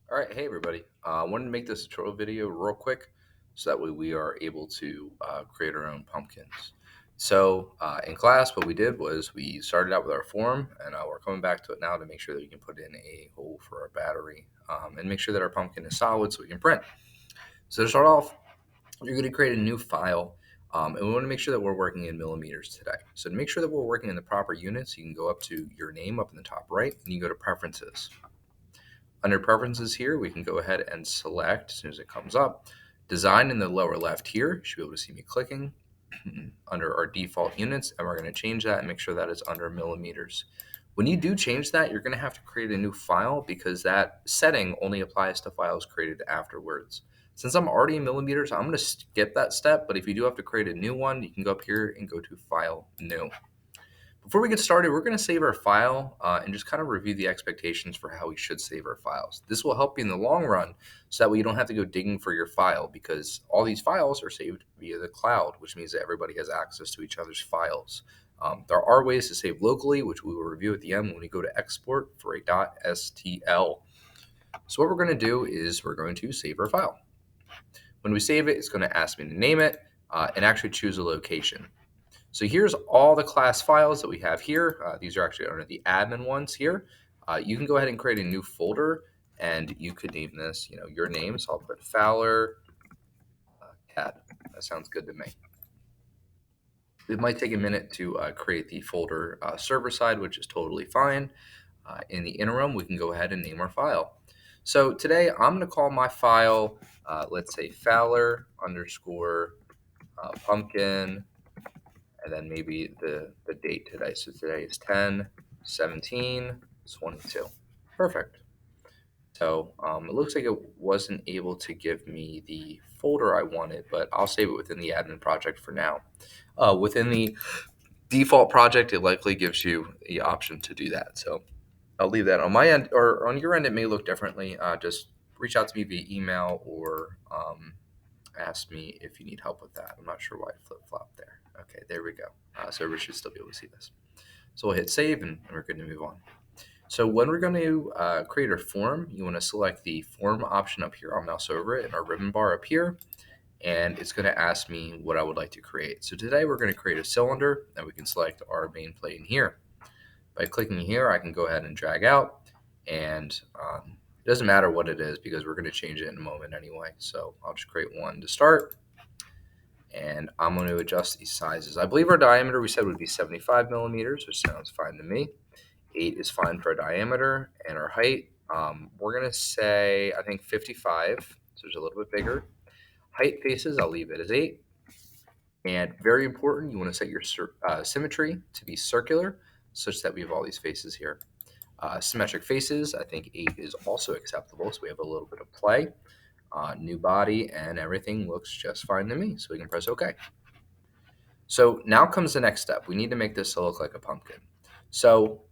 All right, hey everybody. I wanted to make this tutorial video real quick so that way we are able to create our own pumpkins. So in class, what we did was we started out with our form, and we're coming back to it now to make sure that we can put in a hole for our battery and make sure that our pumpkin is solid so we can print. So to start off, you're going to create a new file, and we want to make sure that we're working in millimeters today. So to make sure that we're working in the proper units, you can go up to your name up in the top right, and you go to Preferences. Under preferences here, we can go ahead and select, as soon as it comes up, design in the lower left here. You should be able to see me clicking under our default units, and we're going to change that and make sure that it's under millimeters. When you do change that, you're going to have to create a new file because that setting only applies to files created afterwards. Since I'm already in millimeters, I'm going to skip that step, but if you do have to create a new one, you can go up here and go to File, New. Before we get started, we're going to save our file and just kind of review the expectations for how we should save our files. This will help you in the long run so that way you don't have to go digging for your file because all these files are saved via the cloud, which means that everybody has access to each other's files. There are ways to save locally, which we will review at the end when we go to export for a .stl. So what we're going to do is we're going to save our file. When we save it, it's going to ask me to name it and actually choose a location. So here's all the class files that we have here. These are actually under the admin ones here. You can go ahead and create a new folder, and you could name this, your name. So I'll put Fowler Cat. That sounds good to me. It might take a minute to create the folder server side, which is totally fine. In the interim, we can go ahead and name our file. So today I'm going to call my file, let's say Fowler underscore pumpkin, and then maybe the date today. So today is 10/17/22. Perfect. So it looks like it wasn't able to give me the folder I wanted, but I'll save it within the admin project for now. Within the default project, it likely gives you the option to do that. So I'll leave that on my end, or on your end, it may look differently. Just reach out to me via email or ask me if you need help with that. I'm not sure why it flip-flopped there. Okay, there we go. So everybody should still be able to see this. So we'll hit save and we're going to move on. So when we're going to create our form, you want to select the form option up here. I'll mouse over it in our ribbon bar up here, and it's going to ask me what I would like to create. So today we're going to create a cylinder, and we can select our main plane here. By clicking here, I can go ahead and drag out, and it doesn't matter what it is because we're going to change it in a moment anyway. So I'll just create one to start, and I'm going to adjust these sizes. I believe our diameter we said would be 75 millimeters, which sounds fine to me. 8 is fine for our diameter, and our height, we're going to say, I think 55, so it's a little bit bigger. Height faces, I'll leave it as 8. And very important, you want to set your symmetry to be circular, such that we have all these faces here. Symmetric faces, I think 8 is also acceptable, so we have a little bit of play. New body, and everything looks just fine to me, so we can press OK. So now comes the next step. We need to make this look like a pumpkin. So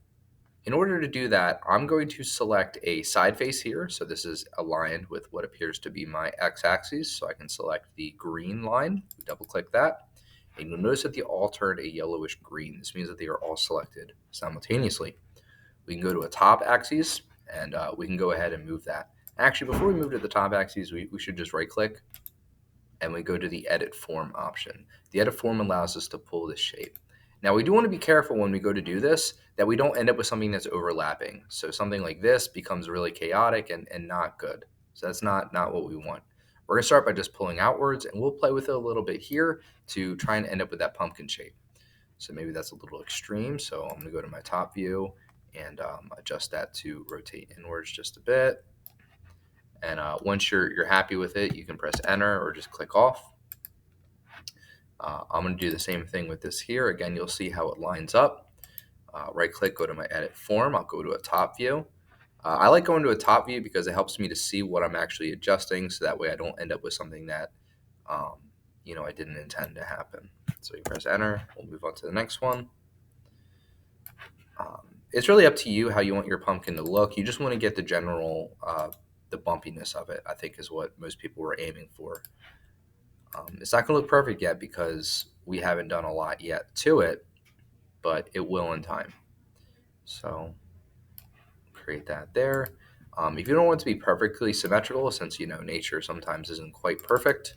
in order to do that, I'm going to select a side face here. So this is aligned with what appears to be my x-axis. So I can select the green line, double click that, and you'll notice that they all turn a yellowish green. This means that they are all selected simultaneously. We can go to a top axis, and we can go ahead and move that. Actually, before we move to the top axis, we should just right click, and we go to the edit form option. The edit form allows us to pull this shape. Now we do want to be careful when we go to do this that we don't end up with something that's overlapping. So something like this becomes really chaotic and not good. So that's not what we want. We're going to start by just pulling outwards, and we'll play with it a little bit here to try and end up with that pumpkin shape. So maybe that's a little extreme. So I'm going to go to my top view and adjust that to rotate inwards just a bit. And once you're happy with it, you can press enter or just click off. I'm going to do the same thing with this here. Again, you'll see how it lines up. Right click, go to my edit form. I'll go to a top view. I like going to a top view because it helps me to see what I'm actually adjusting, so that way I don't end up with something that I didn't intend to happen. So you press enter. We'll move on to the next one. It's really up to you how you want your pumpkin to look. You just want to get the general the bumpiness of it, I think, is what most people were aiming for. It's not going to look perfect yet because we haven't done a lot yet to it, but it will in time. So create that there. If you don't want it to be perfectly symmetrical, since nature sometimes isn't quite perfect,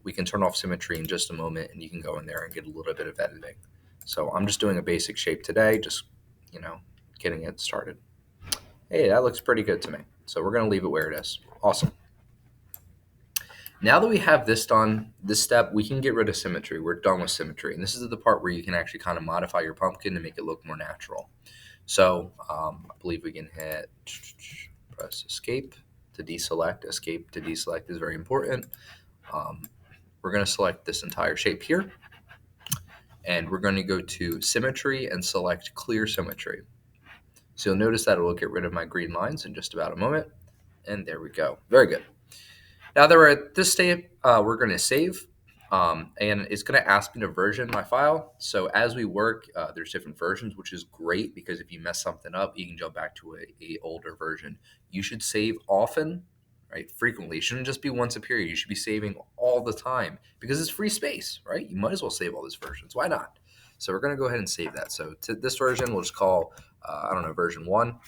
we can turn off symmetry in just a moment, and you can go in there and get a little bit of editing. So I'm just doing a basic shape today, just you know getting it started. Hey, that looks pretty good to me. So we're going to leave it where it is. Awesome. Now that we have this done, this step, we can get rid of symmetry. We're done with symmetry. And this is the part where you can actually kind of modify your pumpkin to make it look more natural. So I believe we can press escape to deselect. Escape to deselect is very important. Um, we're going to select this entire shape here. And we're going to go to symmetry and select clear symmetry. So you'll notice that it will get rid of my green lines in just about a moment. And there we go. Very good. Now that we're at this state, we're going to save, and it's going to ask me to version my file. So as we work, there's different versions, which is great because if you mess something up, you can jump back to a older version. You should save often, right? Frequently. It shouldn't just be once a period. You should be saving all the time because it's free space, right? You might as well save all these versions. Why not? So we're going to go ahead and save that. So to this version, we'll just call, I don't know, version 1.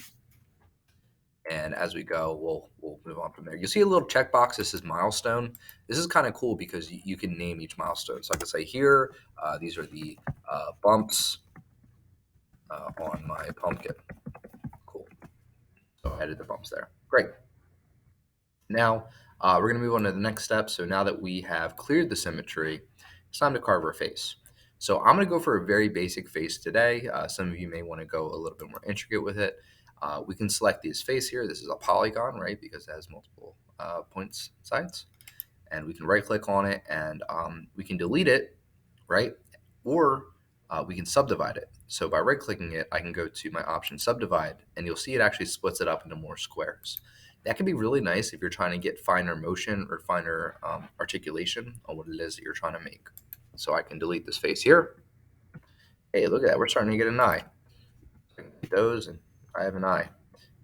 And as we go, we'll move on from there. You'll see a little checkbox that says milestone. This is kind of cool because you can name each milestone. So I can say here, these are the bumps on my pumpkin. Cool. So I added the bumps there. Great. Now we're going to move on to the next step. So now that we have cleared the symmetry, it's time to carve our face. So I'm going to go for a very basic face today. Some of you may want to go a little bit more intricate with it. We can select this face here. This is a polygon, right? Because it has multiple points, sides. And we can right click on it and we can delete it, right? Or we can subdivide it. So by right clicking it, I can go to my option subdivide and you'll see it actually splits it up into more squares. That can be really nice if you're trying to get finer motion or finer articulation on what it is that you're trying to make. So I can delete this face here. Hey, look at that. We're starting to get an eye. Those, and I have an eye.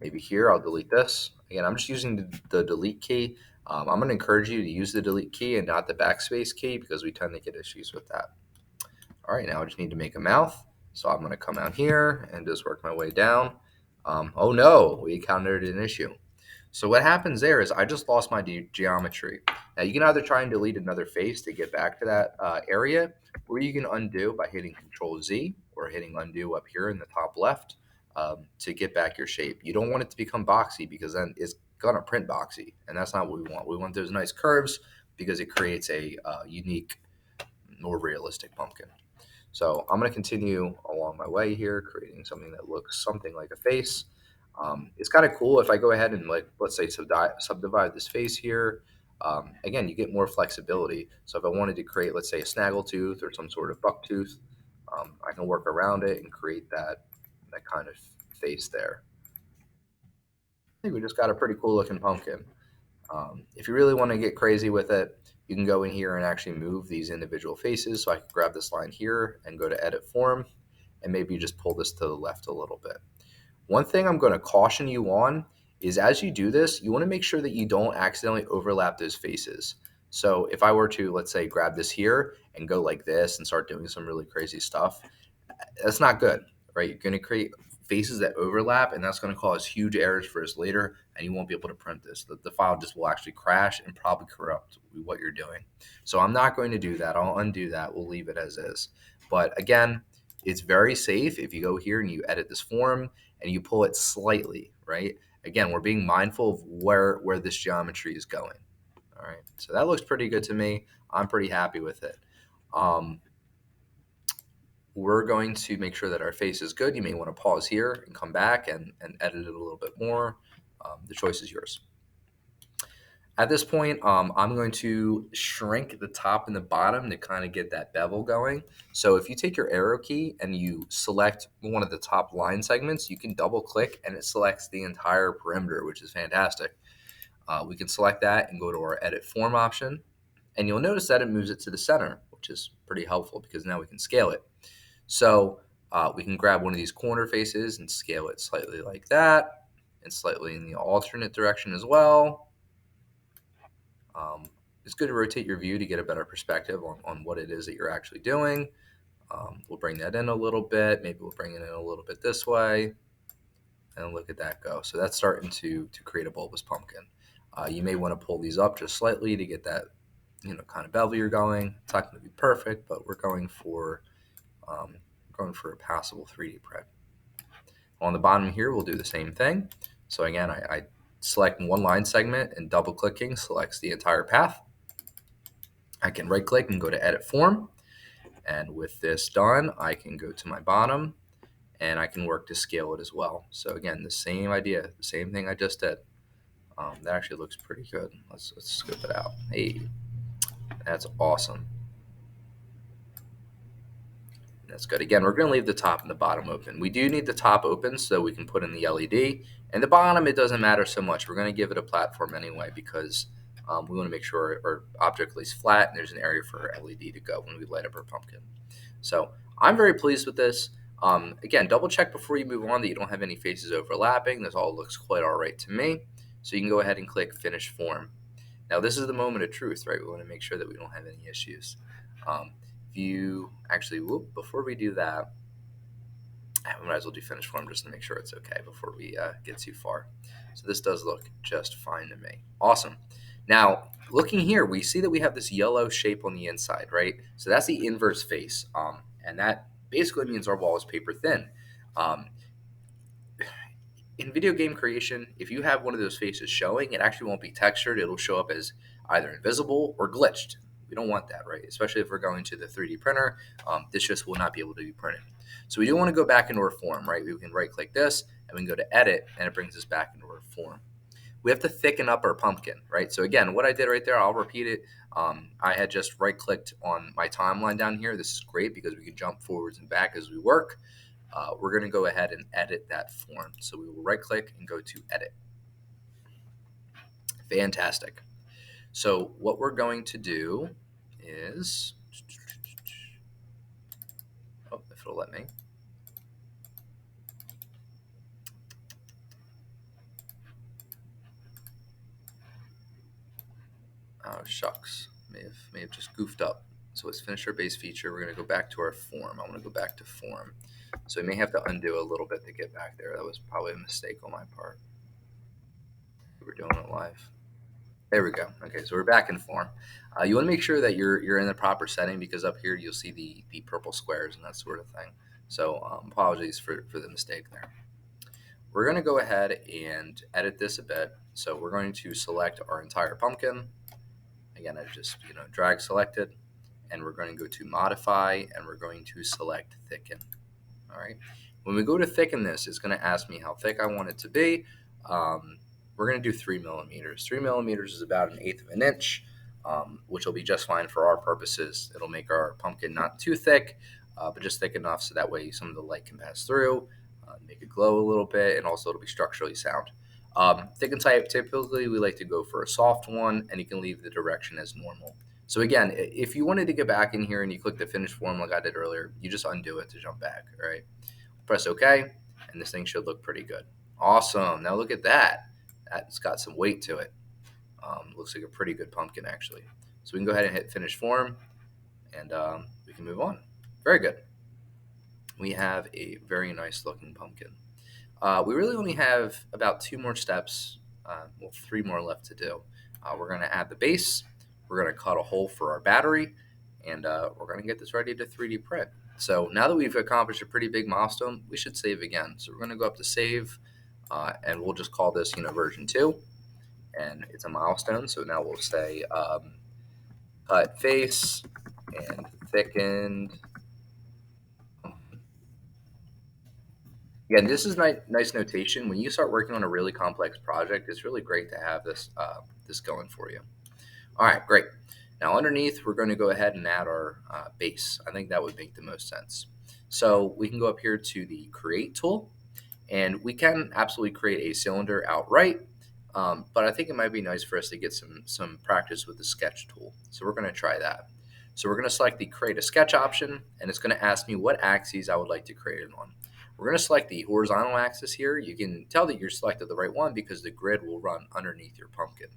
Maybe here I'll delete this. Again, I'm just using the delete key. I'm going to encourage you to use the delete key and not the backspace key because we tend to get issues with that. All right, now I just need to make a mouth. So I'm going to come out here and just work my way down. Oh no, we encountered an issue. So what happens there is I just lost my geometry. Now you can either try and delete another face to get back to that area, or you can undo by hitting Control Z or hitting undo up here in the top left to get back your shape. You don't want it to become boxy because then it's gonna print boxy, and that's not what we want. We want those nice curves because it creates a unique, more realistic pumpkin. So I'm going to continue along my way here, creating something that looks something like a face. It's kind of cool if I go ahead and let's say subdivide this face here. Again, you get more flexibility. So if I wanted to create, let's say, a snaggletooth or some sort of buck tooth, I can work around it and create that kind of face there. I think we just got a pretty cool looking pumpkin. If you really want to get crazy with it, you can go in here and actually move these individual faces. So I can grab this line here and go to edit form and maybe just pull this to the left a little bit. One thing I'm going to caution you on is as you do this, you want to make sure that you don't accidentally overlap those faces. So if I were to, let's say, grab this here and go like this and start doing some really crazy stuff, that's not good, right? You're going to create faces that overlap, and that's going to cause huge errors for us later, and you won't be able to print this. The file just will actually crash and probably corrupt what you're doing. So I'm not going to do that. I'll undo that. We'll leave it as is. But again, it's very safe if you go here and you edit this form and you pull it slightly, right? Again, we're being mindful of where this geometry is going. All right, so that looks pretty good to me. I'm pretty happy with it. We're going to make sure that our face is good. You may want to pause here and come back and edit it a little bit more. The choice is yours. At this point, I'm going to shrink the top and the bottom to kind of get that bevel going. So if you take your arrow key and you select one of the top line segments, you can double click and it selects the entire perimeter, which is fantastic. We can select that and go to our edit form option. And you'll notice that it moves it to the center, which is pretty helpful because now we can scale it. So we can grab one of these corner faces and scale it slightly like that and slightly in the alternate direction as well. It's good to rotate your view to get a better perspective on what it is that you're actually doing. We'll bring that in a little bit. Maybe we'll bring it in a little bit this way. and look at that go. So that's starting to create a bulbous pumpkin. You may want to pull these up just slightly to get that, kind of bevel you're going. It's not going to be perfect, but we're um, going for a passable 3D print. On the bottom here, we'll do the same thing. So again, I select one line segment, and double clicking selects the entire path. I can right click and go to edit form. And with this done, I can go to my bottom and I can work to scale it as well. So again, the same idea, the same thing I just did. That actually looks pretty good. Let's scoop it out. Hey, that's awesome. That's good. Again, we're going to leave the top and the bottom open. We do need the top open so we can put in the LED. And the bottom, it doesn't matter so much. We're going to give it a platform anyway because we want to make sure our object lays flat and there's an area for our LED to go when we light up our pumpkin. So I'm very pleased with this. Again, double check before you move on that you don't have any faces overlapping. This all looks quite all right to me. So you can go ahead and click Finish Form. Now this is the moment of truth, right? We want to make sure that we don't have any issues. If you actually, before we do that, we might as well do Finish Form just to make sure it's okay before we get too far. So this does look just fine to me. Awesome. Now, looking here, we see that we have this yellow shape on the inside, right? So that's the inverse face, and that basically means our wall is paper thin. In video game creation, if you have one of those faces showing, it actually won't be textured. It'll show up as either invisible or glitched. We don't want that, right? Especially if we're going to the 3D printer, this just will not be able to be printed. So we do want to go back into our form, right? We can right click this and we can go to edit and it brings us back into our form. We have to thicken up our pumpkin, right? So again, what I did right there, I'll repeat it. I had just right clicked on my timeline down here. This is great because we can jump forwards and back as we work. We're going to go ahead and edit that form. So we will right click and go to edit. Fantastic. So what we're going to do is, if it'll let me. Oh, shucks. May have just goofed up. So let's finish our base feature. We're going to go back to our form. I want to go back to form. So I may have to undo a little bit to get back there. That was probably a mistake on my part. We're doing it live. There we go. Okay, so we're back in form. You want to make sure that you're in the proper setting because up here you'll see the purple squares and that sort of thing. So apologies for the mistake there. We're going to go ahead and edit this a bit. So we're going to select our entire pumpkin. Again, I just drag selected, and we're going to go to modify, and we're going to select thicken. All right. When we go to thicken this, it's going to ask me how thick I want it to be. We're going to do 3 millimeters. 3 millimeters is about 1/8 of an inch, which will be just fine for our purposes. It'll make our pumpkin not too thick, but just thick enough so that way some of the light can pass through, make it glow a little bit, and also it'll be structurally sound. Thick and tight, typically we like to go for a soft one, and you can leave the direction as normal. So again, if you wanted to get back in here and you click the finish form like I did earlier, you just undo it to jump back, all right? Press OK, and this thing should look pretty good. Awesome. Now look at that. That's got some weight to it. Looks like a pretty good pumpkin, actually. So we can go ahead and hit finish form, and we can move on. Very good. We have a very nice looking pumpkin. We really only have about 2 more steps, 3 more left to do. We're going to add the base, we're going to cut a hole for our battery, and we're going to get this ready to 3D print. So now that we've accomplished a pretty big milestone, we should save again. So we're going to go up to save, and we'll just call this version 2, and it's a milestone. So now we'll say cut face and thickened. Again, this is nice notation. When you start working on a really complex project, it's really great to have this going for you. All right, great. Now underneath, we're going to go ahead and add our base. I think that would make the most sense. So we can go up here to the Create tool, and we can absolutely create a cylinder outright, but I think it might be nice for us to get some practice with the Sketch tool. So we're going to try that. So we're going to select the Create a Sketch option, and it's going to ask me what axes I would like to create it on. We're going to select the horizontal axis here. You can tell that you're selected the right one because the grid will run underneath your pumpkin.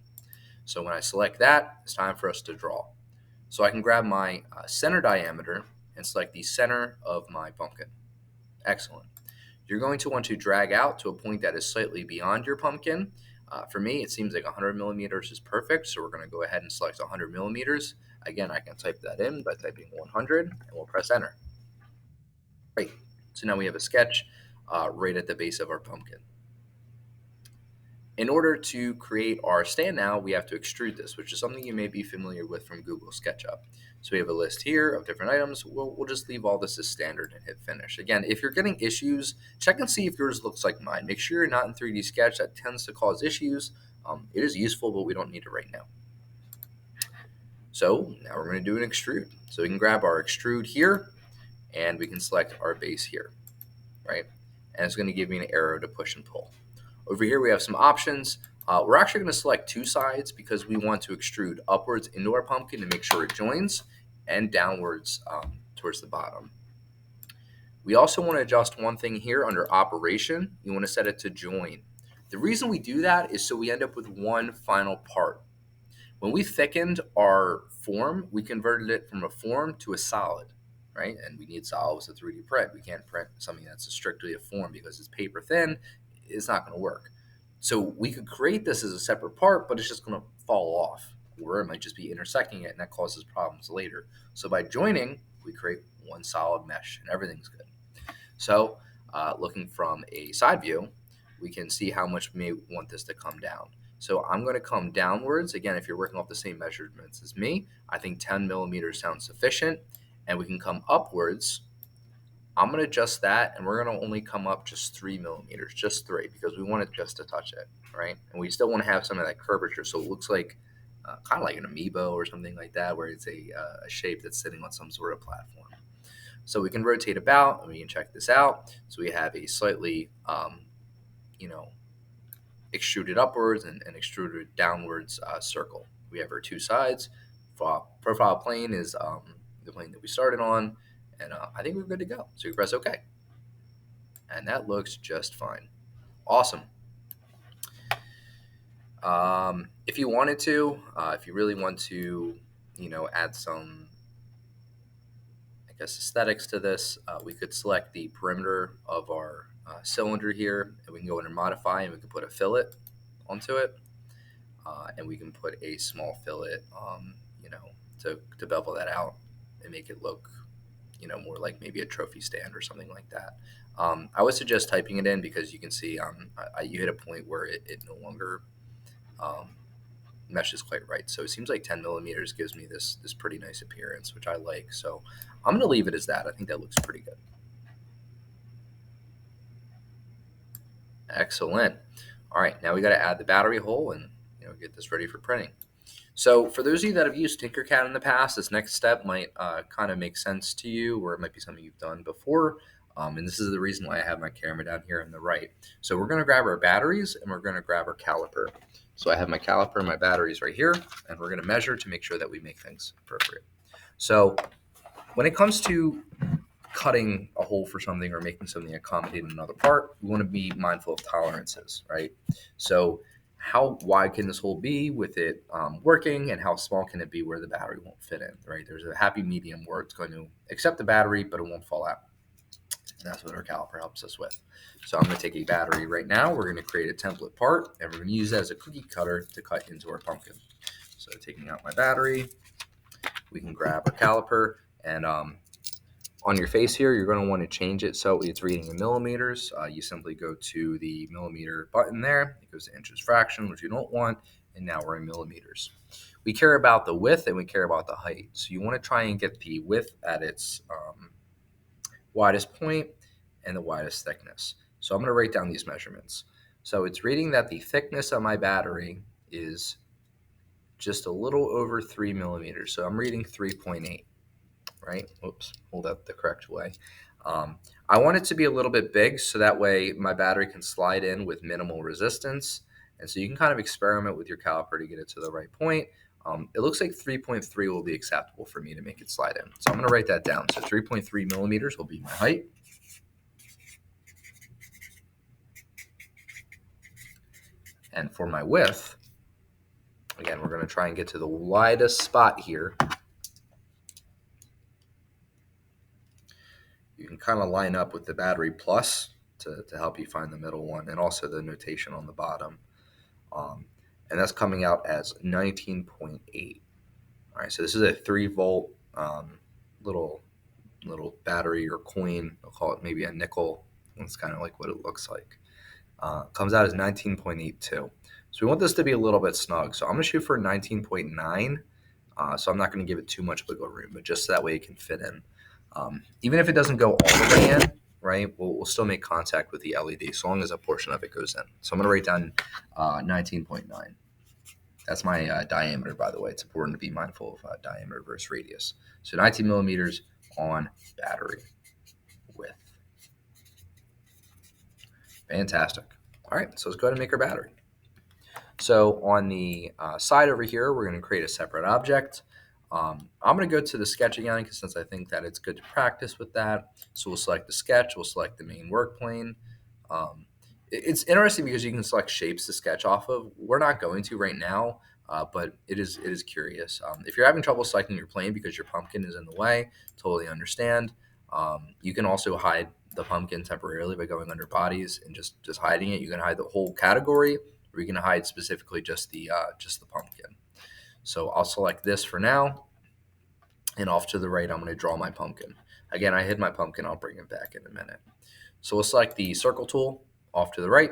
So when I select that, it's time for us to draw. So I can grab my center diameter and select the center of my pumpkin. Excellent. You're going to want to drag out to a point that is slightly beyond your pumpkin. For me, it seems like 100 millimeters is perfect, so we're going to go ahead and select 100 millimeters. Again, I can type that in by typing 100, and we'll press enter. Great. So now we have a sketch right at the base of our pumpkin. In order to create our stand now, we have to extrude this, which is something you may be familiar with from Google SketchUp. So we have a list here of different items. We'll just leave all this as standard and hit finish. Again, if you're getting issues, check and see if yours looks like mine. Make sure you're not in 3D Sketch. That tends to cause issues. It is useful, but we don't need it right now. So now we're going to do an extrude. So we can grab our extrude here, and we can select our base here, right? And it's going to give me an arrow to push and pull. Over here, we have some options. We're actually going to select two sides because we want to extrude upwards into our pumpkin to make sure it joins, and downwards towards the bottom. We also want to adjust one thing here under operation. You want to set it to join. The reason we do that is so we end up with one final part. When we thickened our form, we converted it from a form to a solid, right? And we need solids to 3D print. We can't print something that's strictly a form because it's paper thin. It's not going to work. So we could create this as a separate part, but it's just going to fall off, or it might just be intersecting it, and that causes problems later. So by joining, we create one solid mesh, and everything's good. So looking from a side view, we can see how much we may want this to come down. So I'm going to come downwards. Again, if you're working off the same measurements as me, I think 10 millimeters sounds sufficient. And we can come upwards. I'm going to adjust that, and we're going to only come up just 3 millimeters, just 3, because we want it just to touch it, right? And we still want to have some of that curvature, so it looks like kind of like an amiibo or something like that, where it's a shape that's sitting on some sort of platform. So we can rotate about, and we can check this out. So we have a slightly, extruded upwards and extruded downwards circle. We have our two sides. Profile plane is the plane that we started on. And I think we're good to go. So you press OK. And that looks just fine. Awesome. If you wanted to, if you really want to, add some, aesthetics to this, we could select the perimeter of our cylinder here, and we can go in and modify, and we can put a fillet onto it. And we can put a small fillet, to bevel that out and make it look more like maybe a trophy stand or something like that. I would suggest typing it in because you can see you hit a point where it no longer meshes quite right. So it seems like 10 millimeters gives me this pretty nice appearance, which I like. So I'm going to leave it as that. I think that looks pretty good. Excellent. All right, now we got to add the battery hole and get this ready for printing. So for those of you that have used Tinkercad in the past, this next step might kind of make sense to you, or it might be something you've done before. And this is the reason why I have my camera down here on the right. So we're going to grab our batteries and we're going to grab our caliper. So I have my caliper and my batteries right here, and we're going to measure to make sure that we make things appropriate. So when it comes to cutting a hole for something or making something accommodate another part, we want to be mindful of tolerances, right? So how wide can this hole be with it working, and how small can it be where the battery won't fit in, right? There's a happy medium where it's going to accept the battery, but it won't fall out. And that's what our caliper helps us with. So I'm going to take a battery right now. We're going to create a template part, and we're going to use that as a cookie cutter to cut into our pumpkin. So taking out my battery, we can grab our caliper, and on your face here, you're going to want to change it so it's reading in millimeters. You simply go to the millimeter button there. It goes to inches fraction, which you don't want, and now we're in millimeters. We care about the width and we care about the height. So you want to try and get the width at its widest point and the widest thickness. So I'm going to write down these measurements. So it's reading that the thickness of my battery is just a little over 3 millimeters. So I'm reading 3.8. Right? Oops, hold up the correct way. I want it to be a little bit big so that way my battery can slide in with minimal resistance. And so you can kind of experiment with your caliper to get it to the right point. It looks like 3.3 will be acceptable for me to make it slide in. So I'm going to write that down. So 3.3 millimeters will be my height. And for my width, again, we're going to try and get to the widest spot here. You can kind of line up with the battery plus to help you find the middle one, and also the notation on the bottom. Um, and that's coming out as 19.8. All right, so this is a 3 volt little battery or coin. I'll call it maybe a nickel. That's kind of like what it looks like. Comes out as 19.82. So we want this to be a little bit snug. So I'm going to shoot for 19.9. So I'm not going to give it too much wiggle room, but just so that way it can fit in. Even if it doesn't go all the way in, right, we'll still make contact with the LED so long as a portion of it goes in. So I'm going to write down 19.9. That's my diameter, by the way. It's important to be mindful of diameter versus radius. So 19 millimeters on battery width. Fantastic. All right, so let's go ahead and make our battery. So on the side over here, we're going to create a separate object. I'm going to go to the sketch again because since I think that it's good to practice with that. So we'll select the sketch. We'll select the main work plane. It's interesting because you can select shapes to sketch off of. We're not going to right now, but it is curious. If you're having trouble selecting your plane because your pumpkin is in the way, totally understand. You can also hide the pumpkin temporarily by going under bodies and just hiding it. You can hide the whole category, or you can hide specifically just the pumpkin. So I'll select this for now, and off to the right, I'm going to draw my pumpkin. Again, I hid my pumpkin. I'll bring it back in a minute. So we'll select the circle tool off to the right,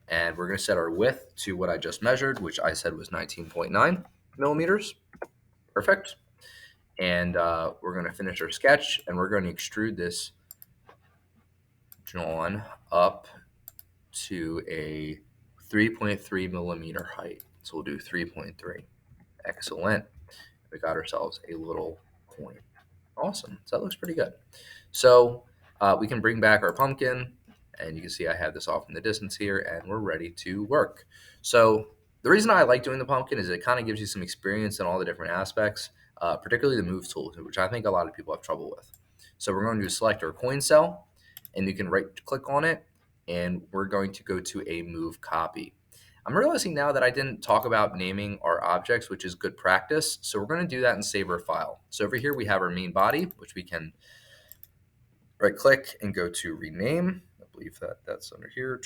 and we're going to set our width to what I just measured, which I said was 19.9 millimeters. Perfect. And we're going to finish our sketch, and we're going to extrude this drawn up to a 3.3 millimeter height. So we'll do 3.3. Excellent. We got ourselves a little coin. Awesome. So that looks pretty good. So we can bring back our pumpkin, and you can see I have this off in the distance here, and we're ready to work. So the reason I like doing the pumpkin is it kind of gives you some experience in all the different aspects, particularly the move tool, which I think a lot of people have trouble with. So we're going to select our coin cell, and you can right click on it, and we're going to go to a move copy. I'm realizing now that I didn't talk about naming our objects, which is good practice. So we're going to do that and save our file. So over here we have our main body, which we can right click and go to rename. I believe that's under here.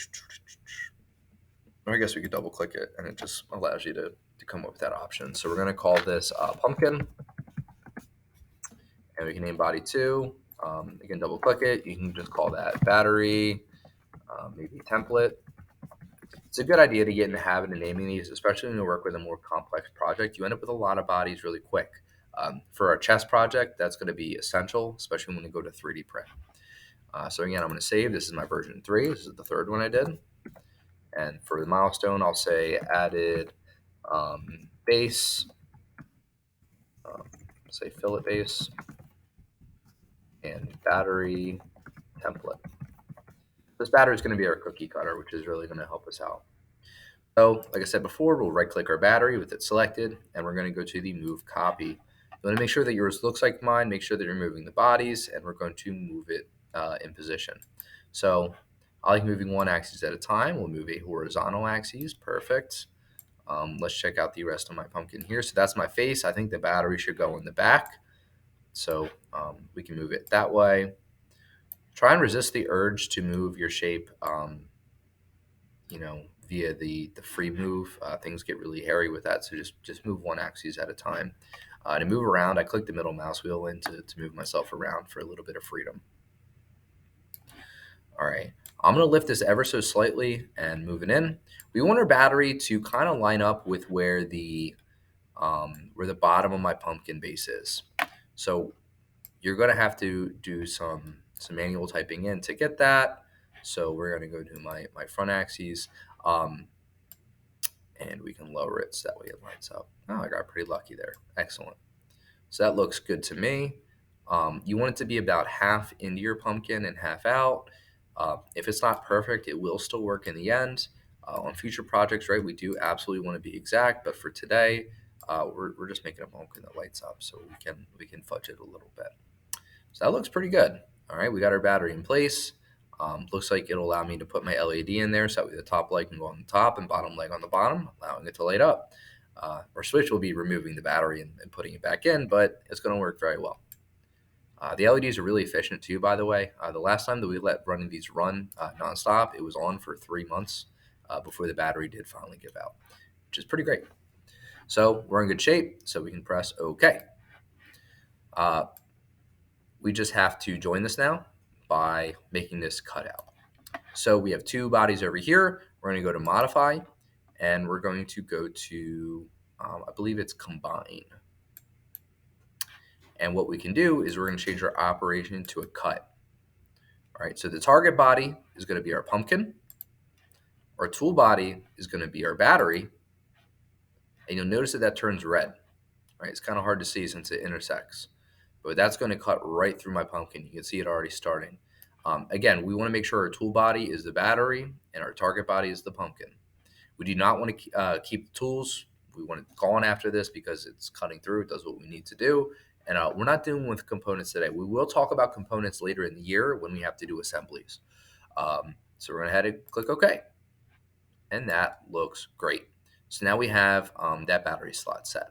Or I guess we could double click it and it just allows you to come up with that option. So we're going to call this pumpkin, and we can name body 2. You can double click it. You can just call that battery, maybe template. It's a good idea to get in the habit of naming these, especially when you work with a more complex project. You end up with a lot of bodies really quick. For our chess project, that's going to be essential, especially when we go to 3D print. So again, I'm going to save. This is my version 3. This is the third one I did. And for the milestone, I'll say added base, say fillet base, and battery template. This battery is going to be our cookie cutter, which is really going to help us out. So, like I said before, we'll right-click our battery with it selected, and we're going to go to the Move Copy. You want to make sure that yours looks like mine. Make sure that you're moving the bodies, and we're going to move it in position. So, I like moving one axis at a time. We'll move a horizontal axis. Perfect. Let's check out the rest of my pumpkin here. So that's my face. I think the battery should go in the back. So we can move it that way. Try and resist the urge to move your shape, via the free move. Things get really hairy with that, so just move one axis at a time. To move around, I click the middle mouse wheel in to move myself around for a little bit of freedom. All right, I'm going to lift this ever so slightly and move it in. We want our battery to kind of line up with where the bottom of my pumpkin base is. So you're going to have to do some manual typing in to get that. So we're going to go to my front axis, and we can lower it so that way it lines up. Oh, I got pretty lucky there. Excellent. So that looks good to me. You want it to be about half into your pumpkin and half out. If it's not perfect, it will still work in the end. On future projects, right, we do absolutely want to be exact, but for today, we're just making a pumpkin that lights up, so we can fudge it a little bit. So that looks pretty good. All right, we got our battery in place. Looks like it'll allow me to put my LED in there, so that way the top leg can go on the top and bottom leg on the bottom, allowing it to light up. Our switch will be removing the battery and putting it back in, but it's going to work very well. The LEDs are really efficient too, by the way. The last time that we let running these run nonstop, it was on for 3 months before the battery did finally give out, which is pretty great. So we're in good shape, so we can press OK. We just have to join this now by making this cutout. So we have two bodies over here. We're going to go to Modify, and we're going to go to, I believe it's Combine. And what we can do is we're going to change our operation to a cut. All right, so the target body is going to be our pumpkin. Our tool body is going to be our battery. And you'll notice that turns red. Right, it's kind of hard to see since it intersects. But that's going to cut right through my pumpkin. You can see it already starting. Again, we want to make sure our tool body is the battery and our target body is the pumpkin. We do not want to keep the tools. We want it gone after this because it's cutting through. It does what we need to do. And we're not doing with components today. We will talk about components later in the year when we have to do assemblies. So we're going to head and click OK. And that looks great. So now we have that battery slot set.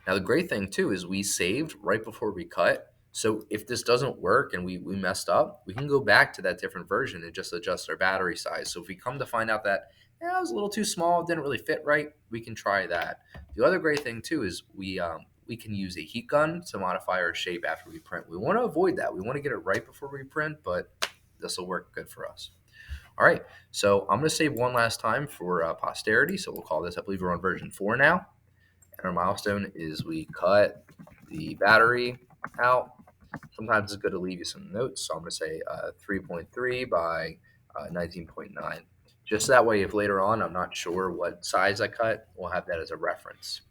Now the great thing too is we saved right before we cut. So if this doesn't work and we messed up, we can go back to that different version and just adjust our battery size. So if we come to find out that it was a little too small, it didn't really fit right, we can try that. The other great thing too is we can use a heat gun to modify our shape after we print. We want to avoid that. We want to get it right before we print, but this will work good for us. All right, so I'm going to save one last time for posterity. So we'll call this, I believe we're on version 4 now. And our milestone is we cut the battery out. Sometimes it's good to leave you some notes. So I'm going to say 3.3 by 19.9. Just that way, if later on I'm not sure what size I cut, we'll have that as a reference.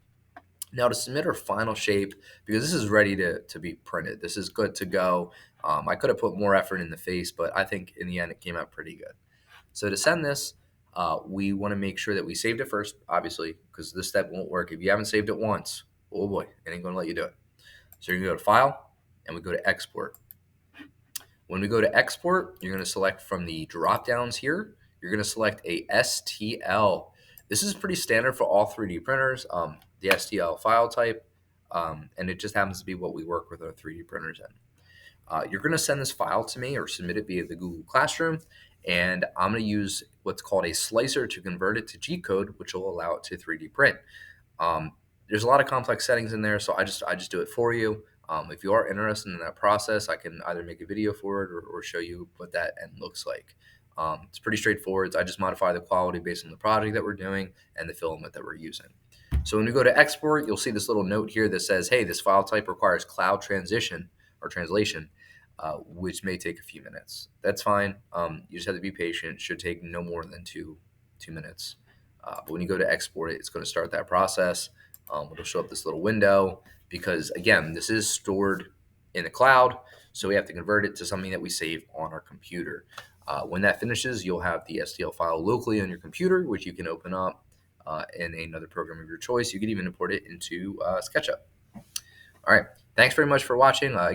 Now to submit our final shape, because this is ready to be printed, this is good to go. I could have put more effort in the face, but I think in the end it came out pretty good. So to send this, we want to make sure that we saved it first, obviously, because this step won't work. If you haven't saved it once, oh boy, it ain't going to let you do it. So you're going to go to File, and we go to Export. When we go to Export, you're going to select from the drop-downs here. You're going to select a STL. This is pretty standard for all 3D printers, the STL file type, and it just happens to be what we work with our 3D printers in. You're going to send this file to me or submit it via the Google Classroom, and I'm going to use what's called a slicer to convert it to G-code, which will allow it to 3D print. There's a lot of complex settings in there, so I just do it for you. If you are interested in that process, I can either make a video for it or show you what that end looks like. It's pretty straightforward. I just modify the quality based on the project that we're doing and the filament that we're using. So when we go to export, you'll see this little note here that says, hey, this file type requires cloud transition or translation, which may take a few minutes. That's fine. You just have to be patient. It should take no more than two minutes. But when you go to export it, it's going to start that process. It'll show up this little window because, again, this is stored in the cloud, so we have to convert it to something that we save on our computer. When that finishes, you'll have the STL file locally on your computer, which you can open up in another program of your choice. You can even import it into SketchUp. All right. Thanks very much for watching.